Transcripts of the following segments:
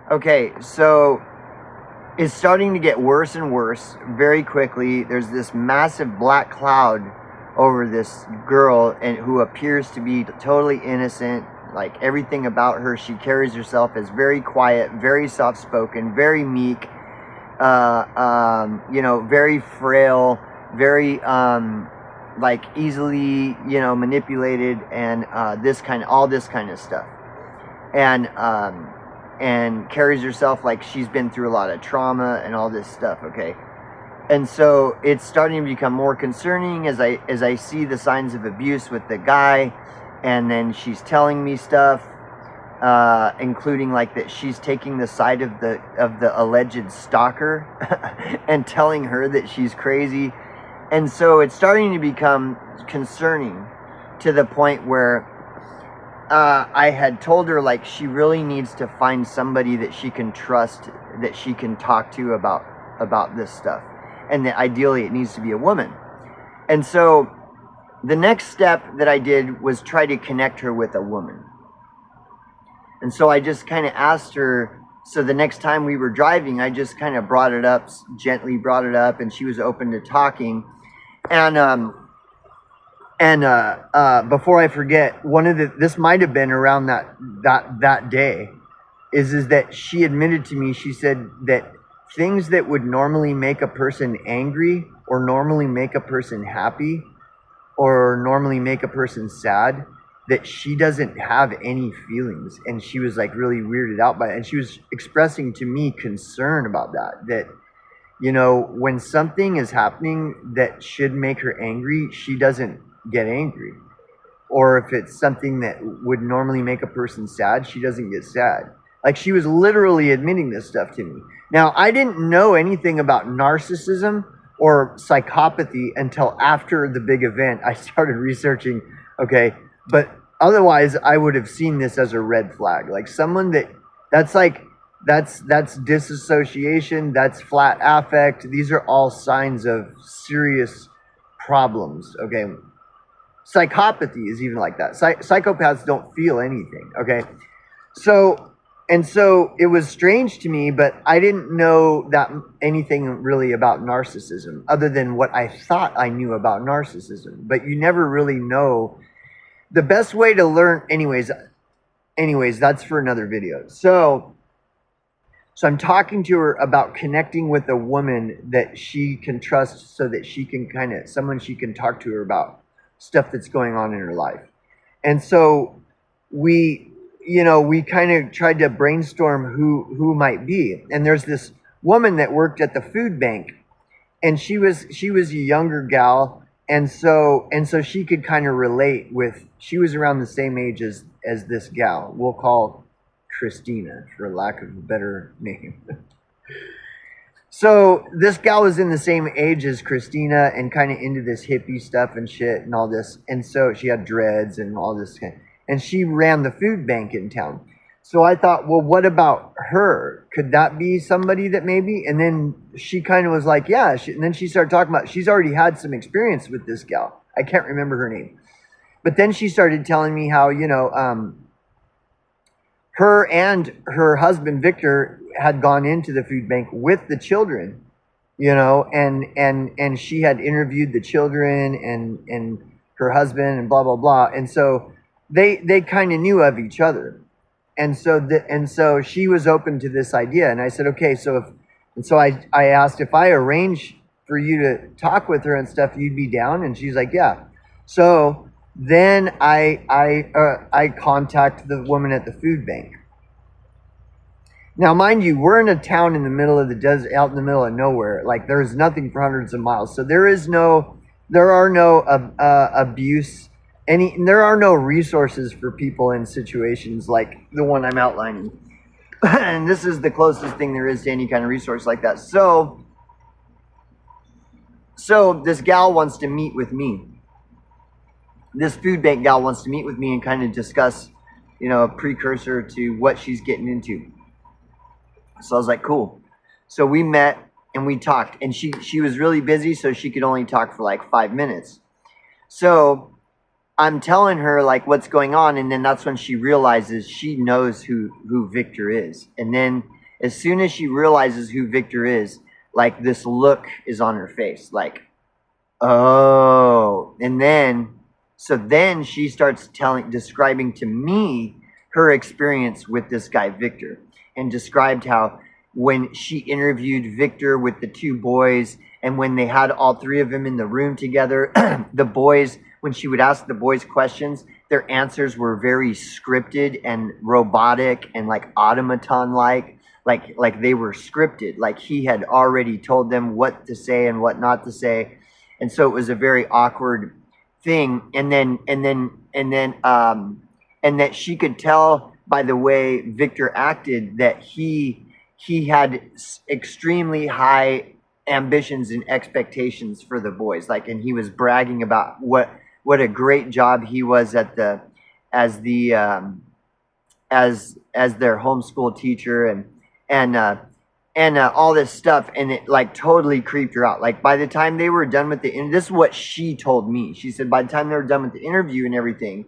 Okay, so it's starting to get worse and worse very quickly. There's this massive black cloud over this girl, and who appears to be totally innocent. Like everything about her, she carries herself as very quiet, very soft-spoken, very meek, very frail, very like easily, manipulated, and all this kind of stuff, and carries herself like she's been through a lot of trauma and all this stuff. Okay, and so it's starting to become more concerning as I see the signs of abuse with the guy, and then she's telling me stuff, including like that she's taking the side of the alleged stalker and telling her that she's crazy. And so it's starting to become concerning to the point where I had told her like she really needs to find somebody that she can trust, that she can talk to about this stuff, and that ideally it needs to be a woman. And so the next step that I did was try to connect her with a woman. And so I just kind of asked her, so the next time we were driving, I just kind of gently brought it up, and she was open to talking. And before I forget, this might have been around that day, is that she admitted to me, she said that things that would normally make a person angry, or normally make a person happy, or normally make a person sad, that she doesn't have any feelings. And she was like really weirded out by it. And she was expressing to me concern about that, when something is happening that should make her angry, she doesn't get angry. Or if it's something that would normally make a person sad, she doesn't get sad. Like, she was literally admitting this stuff to me. Now, I didn't know anything about narcissism or psychopathy until after the big event. I started researching, okay, but otherwise I would have seen this as a red flag. Like someone that's disassociation, that's flat affect. These are all signs of serious problems, okay? Psychopathy is even like that. Psychopaths don't feel anything, okay? So it was strange to me, but I didn't know that anything really about narcissism other than what I thought I knew about narcissism. But you never really know. The best way to learn, anyways, that's for another video. So I'm talking to her about connecting with a woman that she can trust, so that she can someone she can talk to her about stuff that's going on in her life. And so we kind of tried to brainstorm who might be. And there's this woman that worked at the food bank, and she was a younger gal, and so she could kind of relate with. She was around the same age as this gal. We'll call Christina, for lack of a better name. So this gal was in the same age as Christina and kind of into this hippie stuff and shit and all this. And so she had dreads and all this kind of, and she ran the food bank in town. So I thought, well, what about her? Could that be somebody that maybe? And then she kind of was like, yeah. And then she started talking about, she's already had some experience with this gal. I can't remember her name. But then she started telling me how, her and her husband, Victor, had gone into the food bank with the children, and she had interviewed the children and her husband and blah, blah, blah. And so they kind of knew of each other. And so she was open to this idea. And I said, okay, so I asked, if I arrange for you to talk with her and stuff, you'd be down? And she's like, yeah. So then I contact the woman at the food bank. Now, mind you, we're in a town in the middle of the desert, out in the middle of nowhere. Like, there's nothing for hundreds of miles. So there are no abuse. There are no resources for people in situations like the one I'm outlining. And this is the closest thing there is to any kind of resource like that. So this gal wants to meet with me. This food bank gal wants to meet with me and kind of discuss, a precursor to what she's getting into. So I was like, cool. So we met and we talked, and she was really busy, so she could only talk for like 5 minutes. So I'm telling her like what's going on, and then that's when she realizes she knows who Victor is. And then As soon as she realizes who Victor is, like this look is on her face, like, oh. And then she starts describing to me her experience with this guy Victor, and described how when she interviewed Victor with the two boys, and when they had all three of them in the room together, the boys, when she would ask the boys questions, their answers were very scripted and robotic and like automaton-like, like they were scripted, like he had already told them what to say and what not to say. And so it was a very awkward thing. And that she could tell by the way Victor acted that he had extremely high ambitions and expectations for the boys, like, and he was bragging about what a great job he was at as their homeschool teacher and all this stuff, and it like totally creeped her out. Like by the time they were done with this is what she told me. She said by the time they were done with the interview and everything,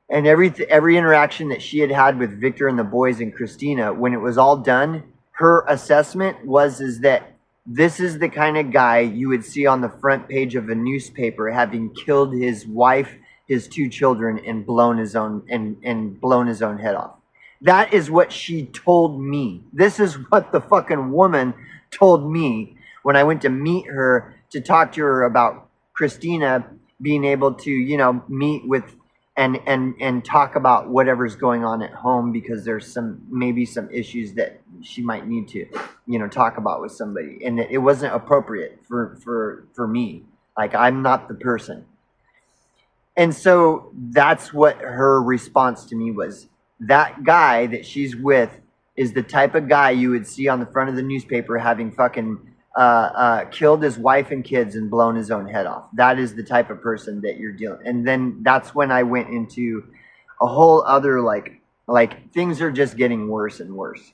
and every interaction that she had had with Victor and the boys and Christina, when it was all done, her assessment is that this is the kind of guy you would see on the front page of a newspaper, having killed his wife, his two children, and blown his own head off. That is what she told me. This is what the fucking woman told me when I went to meet her to talk to her about Christina being able to, meet with and talk about whatever's going on at home, because there's maybe some issues that she might need to, talk about with somebody, and it wasn't appropriate for me. Like, I'm not the person. And so that's what her response to me was. That guy that she's with is the type of guy you would see on the front of the newspaper having fucking killed his wife and kids and blown his own head off. That is the type of person that you're dealing. And then that's when I went into a whole other like things are just getting worse and worse.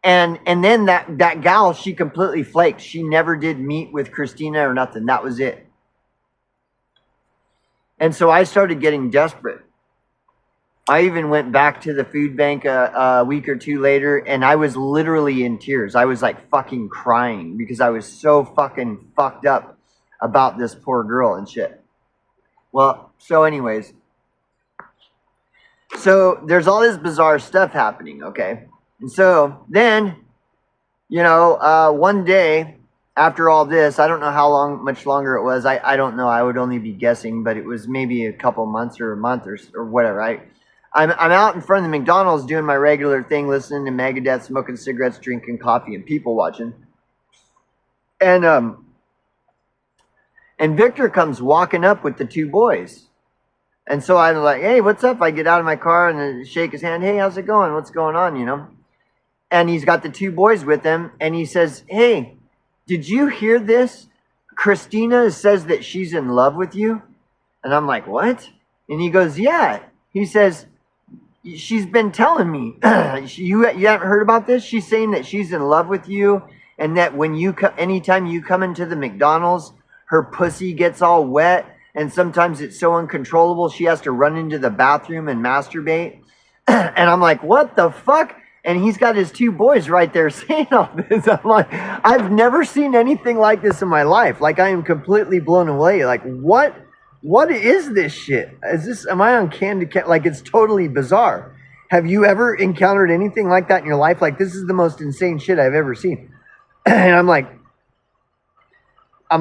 And then that gal, she completely flaked. She never did meet with Christina or nothing. That was it. And so I started getting desperate. I even went back to the food bank a week or two later, and I was literally in tears. I was like fucking crying because I was so fucking fucked up about this poor girl and shit. Well, so anyways, so there's all this bizarre stuff happening, okay? And so then, one day after all this, I don't know how much longer it was. I don't know. I would only be guessing, but it was maybe a couple months or a month or whatever, right? I'm out in front of the McDonald's doing my regular thing, listening to Megadeth, smoking cigarettes, drinking coffee, and people watching. And Victor comes walking up with the two boys. And so I'm like, hey, what's up? I get out of my car and shake his hand. Hey, how's it going? What's going on, And he's got the two boys with him. And he says, hey, did you hear this? Christina says that she's in love with you. And I'm like, what? And he goes, yeah. He says, she's been telling me. You haven't heard about this? She's saying that she's in love with you, and that when anytime you come into the McDonald's, her pussy gets all wet, and sometimes it's so uncontrollable she has to run into the bathroom and masturbate. And I'm like, what the fuck? And he's got his two boys right there saying all this. I'm like, I've never seen anything like this in my life. Like, I am completely blown away. Like, what is this shit? Am I on Candy Cat? Like, it's totally bizarre. Have you ever encountered anything like that in your life? Like, this is the most insane shit I've ever seen. And I'm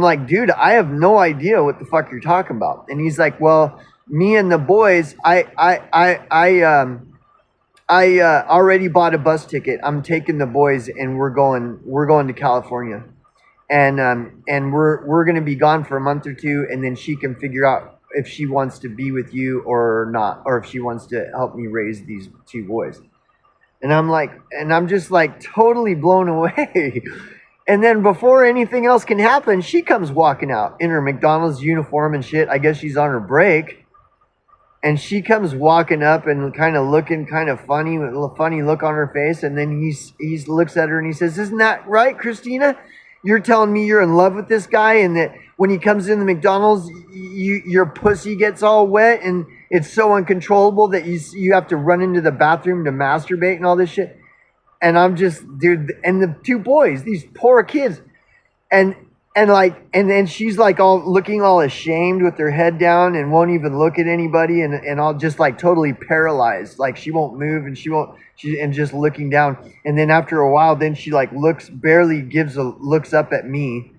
like, dude, I have no idea what the fuck you're talking about. And he's like, well, me and the boys, I already bought a bus ticket. I'm taking the boys and we're going to California. And we're going to be gone for a month or two, and then she can figure out if she wants to be with you or not, or if she wants to help me raise these two boys. And I'm just like totally blown away. And then before anything else can happen, she comes walking out in her McDonald's uniform and shit. I guess she's on her break. And she comes walking up and kind of looking kind of funny, with a funny look on her face. And then he looks at her and he says, isn't that right, Christina? You're telling me you're in love with this guy, and that when he comes in the McDonald's, your pussy gets all wet and it's so uncontrollable that you have to run into the bathroom to masturbate and all this shit. and I'm just, dude, and the two boys, these poor kids, and and then she's like all looking all ashamed with her head down and won't even look at anybody, and all just like totally paralyzed, like she won't move and and just looking down. And then after a while, then she like looks up at me,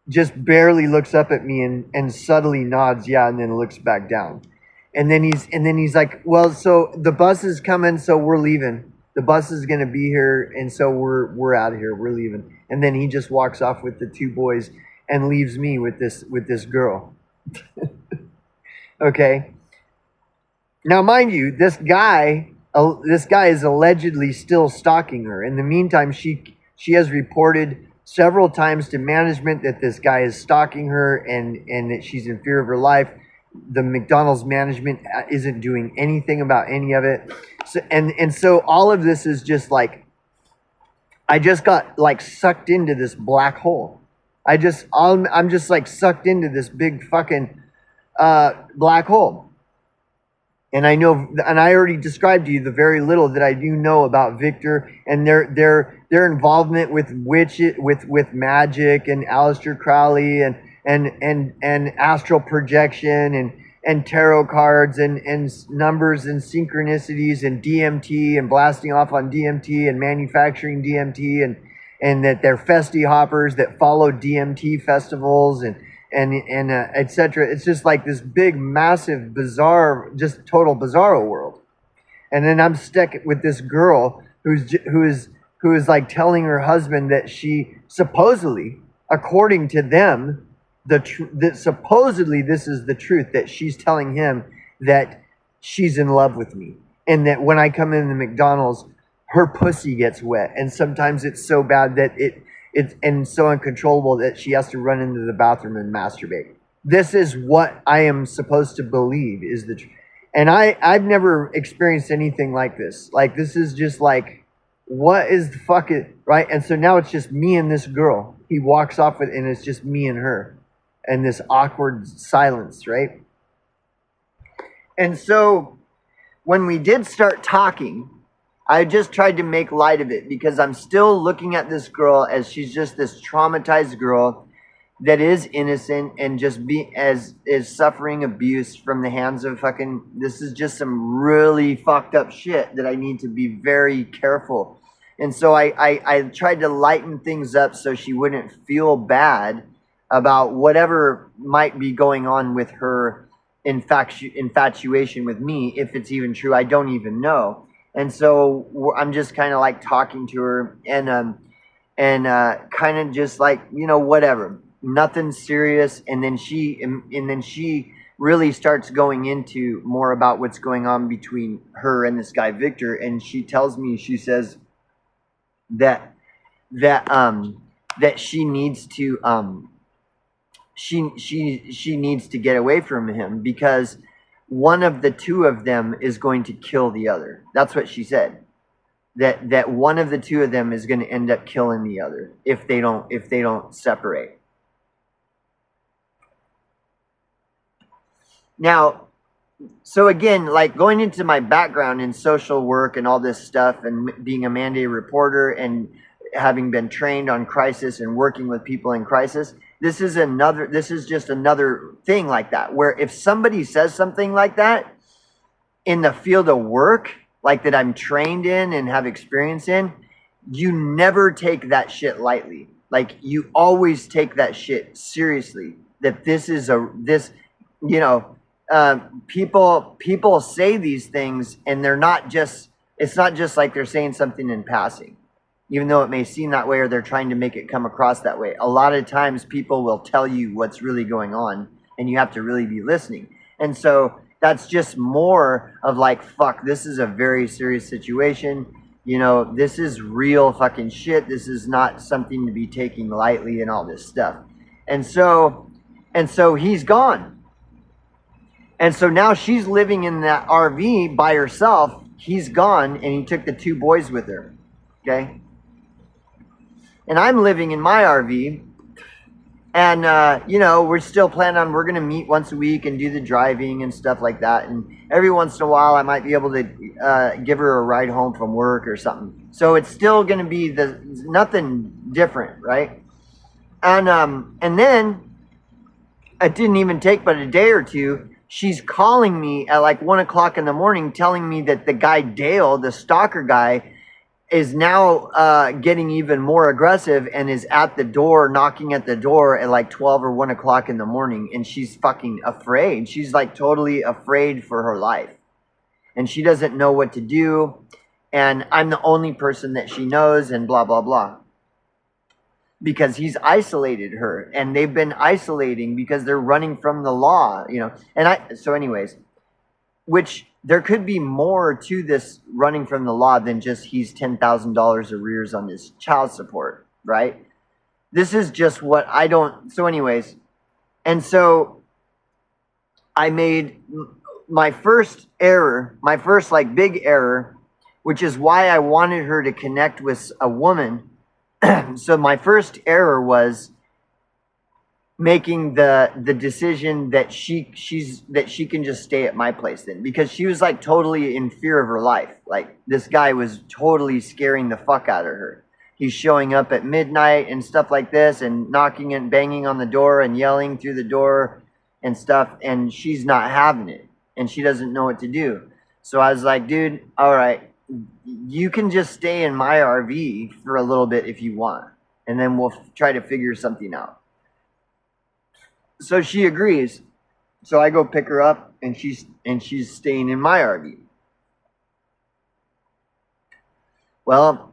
just barely looks up at me, and subtly nods, yeah, and then looks back down. And then he's like, well, so the bus is coming, so we're leaving. The bus is gonna be here, and so we're out of here. We're leaving. And then he just walks off with the two boys and leaves me with this girl. Okay. Now, mind you, this guy is allegedly still stalking her. In the meantime, she has reported several times to management that this guy is stalking her, and that she's in fear of her life. The McDonald's management isn't doing anything about any of it. So all of this is just like, I just got like sucked into this black hole. I'm just like sucked into this big fucking black hole. And I know, and I already described to you the very little that I do know about Victor and their involvement with with magic and Aleister Crowley and astral projection and tarot cards and numbers and synchronicities and DMT and blasting off on DMT and manufacturing DMT and that they're festy hoppers that follow DMT festivals and etc. It's just like this big, massive, bizarre, just total bizarro world. And then I'm stuck with this girl who is like telling her husband that she supposedly, according to them, that supposedly this is the truth, that she's telling him that she's in love with me, and that when I come in the McDonald's, her pussy gets wet, and sometimes it's so bad that it's so uncontrollable that she has to run into the bathroom and masturbate. This is what I am supposed to believe is the truth. And I've never experienced anything like this. Like, this is just like, what is the fuck it, right? And so now it's just me and this girl. He walks off with, and it's just me and her. And this awkward silence, right? And so when we did start talking, I just tried to make light of it because I'm still looking at this girl as she's just this traumatized girl that is innocent and just is suffering abuse from the hands of fucking, this is just some really fucked up shit that I need to be very careful. And so I tried to lighten things up so she wouldn't feel bad about whatever might be going on with her infatuation with me. If it's even true, I don't even know. And so I'm just kind of like talking to her and kind of just like, you know, whatever, nothing serious. And then she really starts going into more about what's going on between her and this guy Victor. And she tells me, she says that she needs to she needs to get away from him because one of the two of them is going to kill the other. That's what she said. That one of the two of them is going to end up killing the other if they don't separate. Now, so again, like going into my background in social work and all this stuff and being a mandated reporter and having been trained on crisis and working with people in crisis, this is just another thing like that, where if somebody says something like that in the field of work, like that I'm trained in and have experience in, you never take that shit lightly. Like, you always take that shit seriously. That people say these things and it's not just like they're saying something in passing. Even though it may seem that way or they're trying to make it come across that way. A lot of times people will tell you what's really going on and you have to really be listening. And so that's just more of like, fuck, this is a very serious situation. You know, this is real fucking shit. This is not something to be taking lightly and all this stuff. And so he's gone. And so now she's living in that RV by herself. He's gone and he took the two boys with her. Okay? And I'm living in my RV, And, you know, we're still planning on, we're going to meet once a week and do the driving and stuff like that. And every once in a while, I might be able to give her a ride home from work or something. So it's still going to be nothing different, right? And then it didn't even take but a day or two. She's calling me at like 1 o'clock in the morning, telling me that the guy Dale, the stalker guy, is now getting even more aggressive and is at the door, knocking at the door at like 12 or 1 o'clock in the morning. And she's fucking afraid. She's like totally afraid for her life. And she doesn't know what to do. And I'm the only person that she knows and blah, blah, blah. Because he's isolated her. And they've been isolating because they're running from the law, you know. And so anyways, which there could be more to this running from the law than just he's $10,000 arrears on his child support, right? This is just what I don't. So anyways, and so I made my first error, my first like big error, which is why I wanted her to connect with a woman. So my first error was making the decision that she can just stay at my place then, because she was like totally in fear of her life. Like this guy was totally scaring the fuck out of her. He's showing up at midnight and stuff like this and knocking and banging on the door and yelling through the door and stuff, and she's not having it and she doesn't know what to do. So I was like, dude, all right, you can just stay in my RV for a little bit if you want, and then we'll try to figure something out. So she agrees. So I go pick her up, and she's staying in my RV. Well,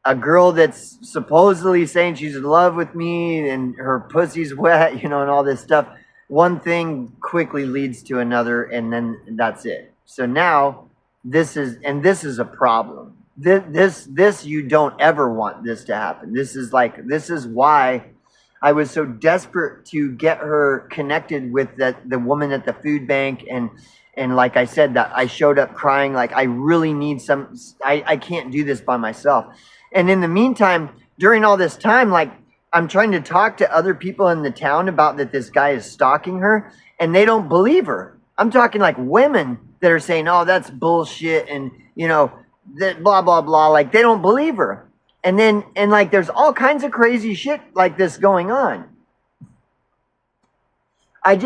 a girl that's supposedly saying she's in love with me and her pussy's wet, you know, and all this stuff. One thing quickly leads to another, and then that's it. So now this is a problem. This you don't ever want this to happen. This is why I was so desperate to get her connected with the woman at the food bank. And like I said, that I showed up crying, like I really need I can't do this by myself. And in the meantime, during all this time, like I'm trying to talk to other people in the town about that this guy is stalking her, and they don't believe her. I'm talking like women that are saying, oh, that's bullshit, and you know, that blah, blah, blah. Like they don't believe her. And like there's all kinds of crazy shit like this going on. I'm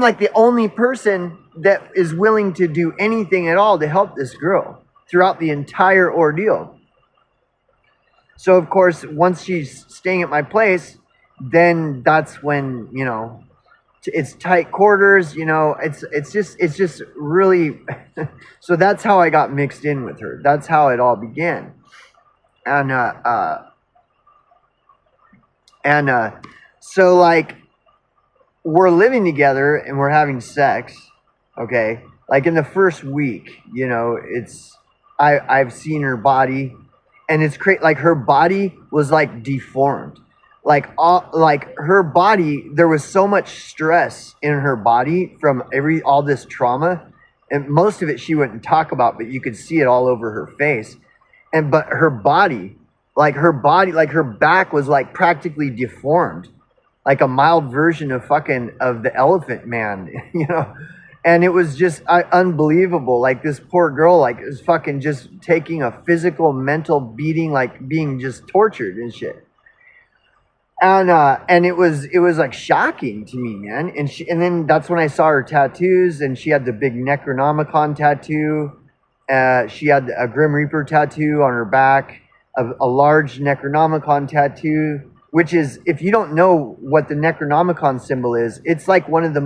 like the only person that is willing to do anything at all to help this girl throughout the entire ordeal. So of course, once she's staying at my place, then that's when, you know, it's tight quarters, you know, it's just really, so that's how I got mixed in with her. That's how it all began. So like we're living together and we're having sex, okay? Like in the first week, you know, I've seen her body, and it's crazy. Like her body was like deformed. Like her body, there was so much stress in her body from all this trauma, and most of it she wouldn't talk about, but you could see it all over her face. But her body, like her back was like practically deformed, like a mild version of the Elephant Man, you know. And it was just unbelievable. Like this poor girl, like is fucking just taking a physical, mental beating, like being just tortured and shit. And it was like shocking to me, man. And then that's when I saw her tattoos, and she had the big Necronomicon tattoo. She had a Grim Reaper tattoo on her back, a large Necronomicon tattoo, which is, if you don't know what the Necronomicon symbol is, it's like one of the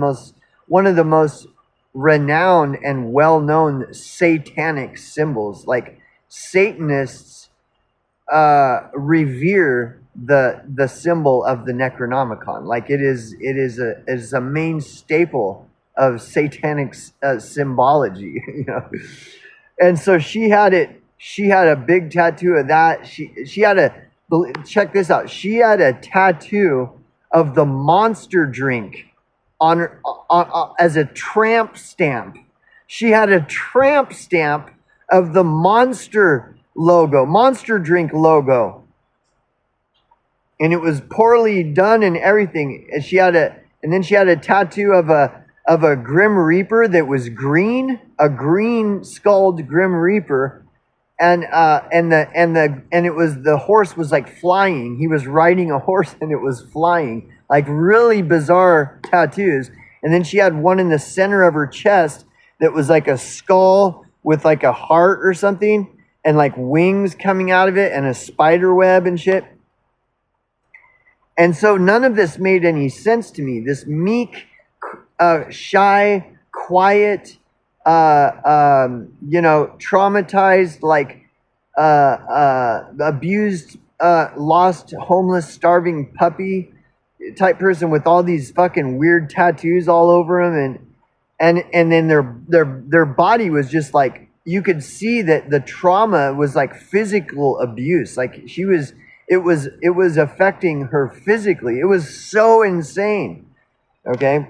most renowned and well-known satanic symbols. Like Satanists revere the symbol of the Necronomicon. Like it is a main staple of satanic symbology, you know. And so she had a big tattoo of that. She had check this out. She had a tattoo of the Monster drink on her, as a tramp stamp. She had a tramp stamp of the Monster drink logo. and it was poorly done and everything. And then she had a tattoo of a Grim Reaper that was green, a green skulled Grim Reaper, and it was, the horse was like flying. He was riding a horse and it was flying, like really bizarre tattoos. And then she had one in the center of her chest that was like a skull with like a heart or something, and like wings coming out of it, and a spider web and shit. And so none of this made any sense to me. This meek, shy, quiet, traumatized, like abused, lost, homeless, starving puppy type person with all these fucking weird tattoos all over him, and then their body was just like, you could see that the trauma was like physical abuse. Like it was affecting her physically. It was so insane. Okay.